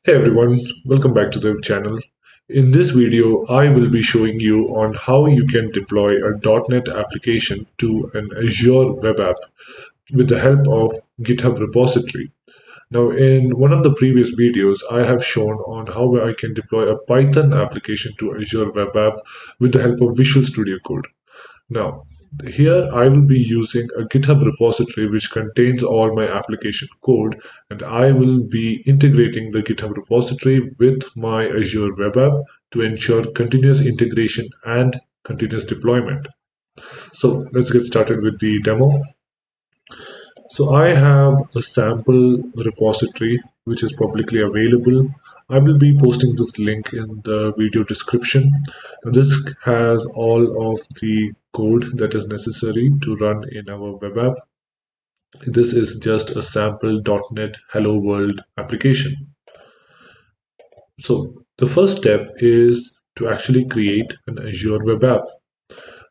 Hey everyone, welcome back to the channel. In this video, I will be showing you on how you can deploy a .NET application to an Azure Web App with the help of GitHub repository. Now, in one of the previous videos, I have shown on how I can deploy a Python application to Azure Web App with the help of Visual Studio Code. Now, here I will be using a GitHub repository which contains all my application code, and I will be integrating the GitHub repository with my Azure Web App to ensure continuous integration and continuous deployment. So let's get started with the demo. So I have a sample repository which is publicly available. I will be posting this link in the video description. And this has all of the code that is necessary to run in our web app. This is just a sample .NET Hello World application. So the first step is to actually create an Azure Web App.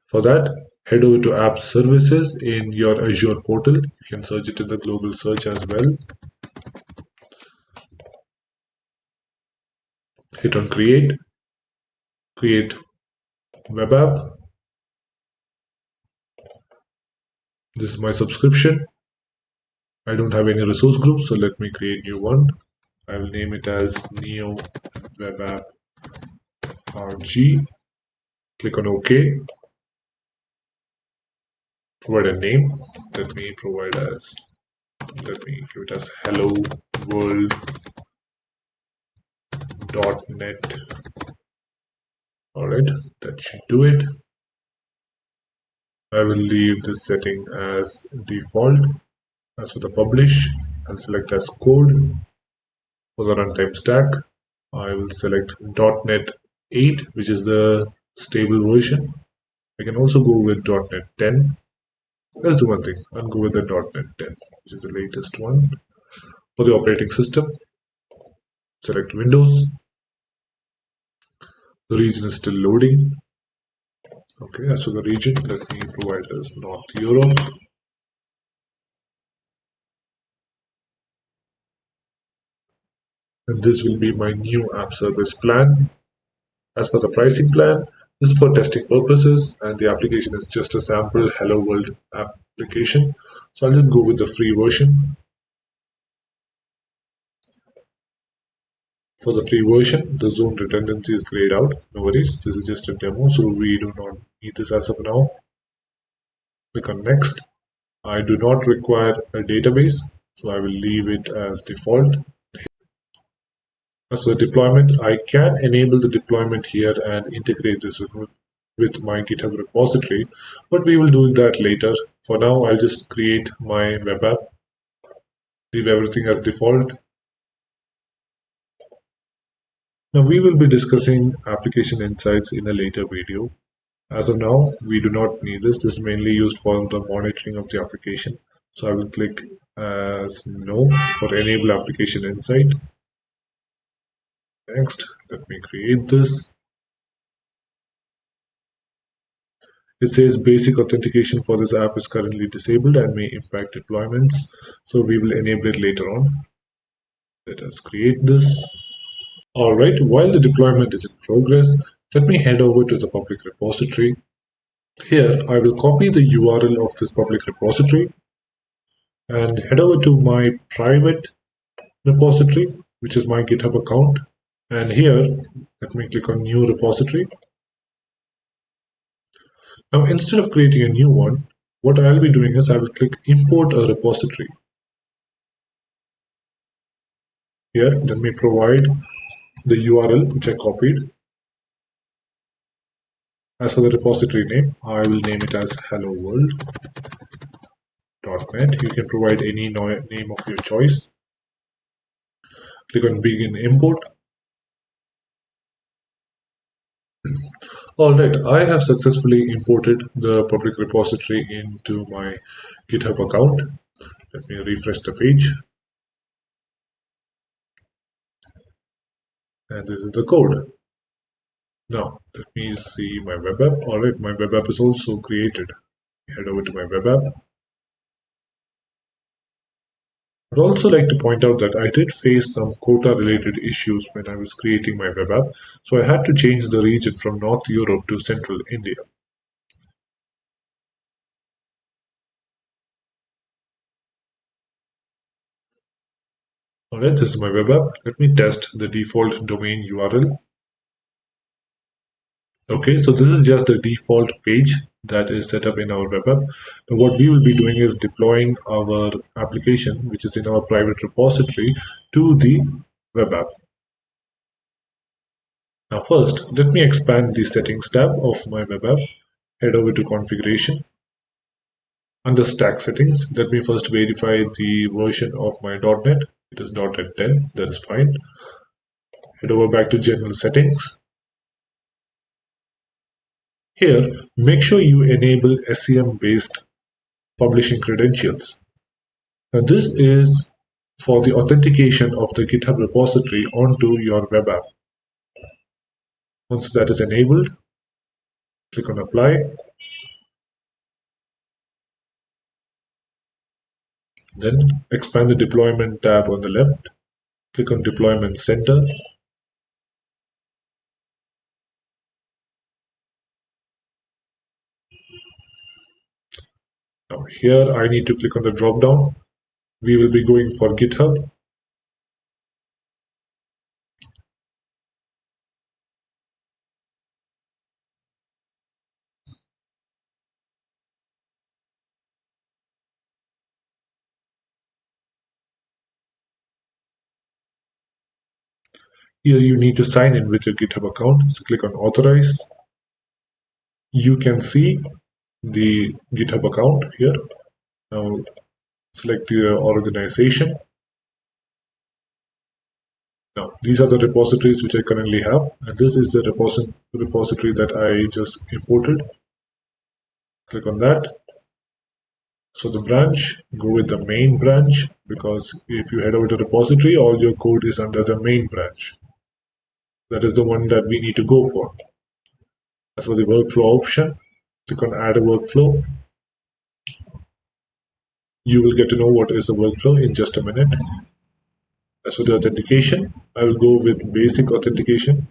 For that, head over to App Services in your Azure portal. You can search it in the global search as well. Hit on Create Web App. This is my subscription. I don't have any resource groups, so let me create new one. I will name it as Neo Web App RG. Click on OK. Provide a name. Let me give it as Hello World .NET. Alright, that should do it. I will leave this setting as default. As for the publish, I'll select as code. For the runtime stack, I will select .NET 8, which is the stable version. I can also go with .NET 10. Let's do one thing. I'll go with the .NET 10, which is the latest one. For the operating system, select Windows. The region is still loading. Okay, as for the region, let me provide as North Europe. And this will be my new app service plan. As for the pricing plan, this is for testing purposes, and the application is just a sample Hello World application. So I'll just go with the free version. For the free version, the zone redundancy is grayed out. No worries, this is just a demo, so we do not need this as of now. Click on Next. I do not require a database, so I will leave it as default. As for the deployment, I can enable the deployment here and integrate this with my GitHub repository, but we will do that later. For now, I'll just create my web app, leave everything as default. Now we will be discussing application insights in a later video. As of now, we do not need this. This is mainly used for the monitoring of the application. So I will click as no for enable application insight. Next, let me create this. It says basic authentication for this app is currently disabled and may impact deployments. So we will enable it later on. Let us create this. Alright, while the deployment is in progress, let me head over to the public repository. Here, I will copy the URL of this public repository and head over to my private repository, which is my GitHub account. And here, let me click on New Repository. Now, instead of creating a new one, what I'll be doing is I will click Import a repository. Here, let me provide the URL which I copied. As for the repository name, I will name it as Hello World.NET. You can provide any name of your choice. Click on Begin Import. Alright, I have successfully imported the public repository into my GitHub account. Let me refresh the page. And this is the code. Now, let me see my web app. Alright, my web app is also created. Head over to my web app. I'd also like to point out that I did face some quota related issues when I was creating my web app, so I had to change the region from North Europe to Central India. Alright, this is my web app. Let me test the default domain URL. Okay, so this is just the default page that is set up in our web app. Now what we will be doing is deploying our application, which is in our private repository, to the web app. Now first, let me expand the settings tab of my web app. Head over to configuration. Under stack settings, let me first verify the version of my .NET. It is .NET 10, that is fine. Head over back to general settings. Here, make sure you enable SCM-based publishing credentials. Now this is for the authentication of the GitHub repository onto your web app. Once that is enabled, click on Apply. Then expand the Deployment tab on the left. Click on Deployment Center. Now here I need to click on the drop down. We will be going for GitHub. Here you need to sign in with your GitHub account. So click on Authorize. You can see the GitHub account here. Now select your organization. Now these are the repositories which I currently have, and this is the repository that I just imported. Click on that. So the branch, go with the main branch, because if you head over to the repository, all your code is under the main branch. That is the one that we need to go for. As for the workflow option, click on Add a Workflow. You will get to know what is the workflow in just a minute. As for the authentication, I will go with basic authentication.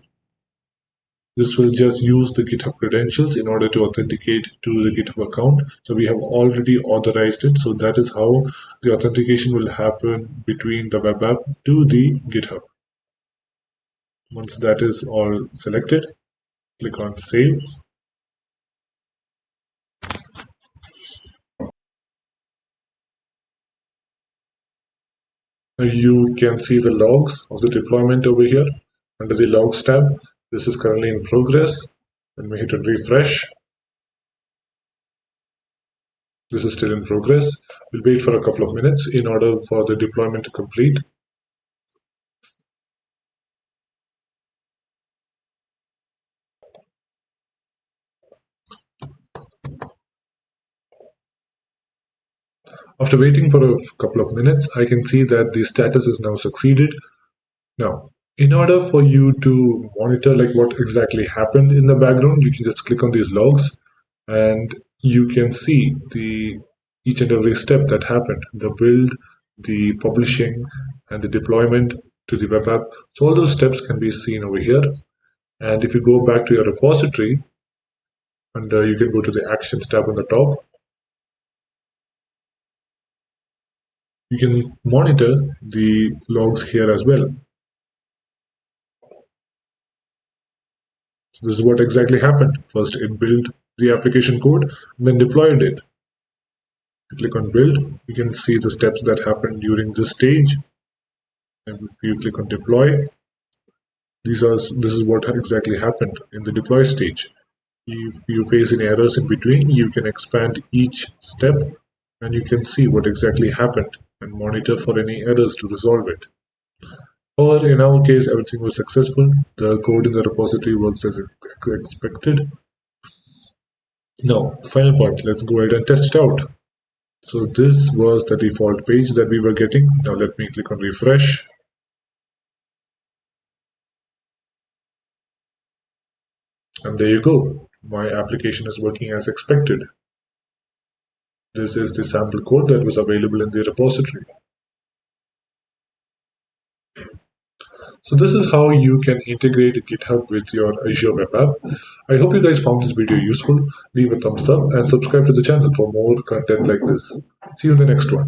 This will just use the GitHub credentials in order to authenticate to the GitHub account. So we have already authorized it. So that is how the authentication will happen between the web app to the GitHub. Once that is all selected, click on Save. You can see the logs of the deployment over here under the Logs tab. This is currently in progress. When we hit on refresh, this is still in progress. We'll wait for a couple of minutes in order for the deployment to complete. After waiting for a couple of minutes, I can see that the status is now succeeded. Now, in order for you to monitor like what exactly happened in the background, you can just click on these logs and you can see the each and every step that happened, the build, the publishing, and the deployment to the web app. So all those steps can be seen over here. And if you go back to your repository, and you can go to the Actions tab on the top, you can monitor the logs here as well. So this is what exactly happened. First, it built the application code, then deployed it. You click on Build, you can see the steps that happened during this stage. And if you click on Deploy, this is what exactly happened in the deploy stage. If you face any errors in between, you can expand each step and you can see what exactly happened and monitor for any errors to resolve it. Or in our case, everything was successful. The code in the repository works as expected. Now, the final part, let's go ahead and test it out. So this was the default page that we were getting. Now let me click on refresh. And there you go. My application is working as expected. This is the sample code that was available in the repository. So this is how you can integrate GitHub with your Azure Web App. I hope you guys found this video useful. Leave a thumbs up and subscribe to the channel for more content like this. See you in the next one.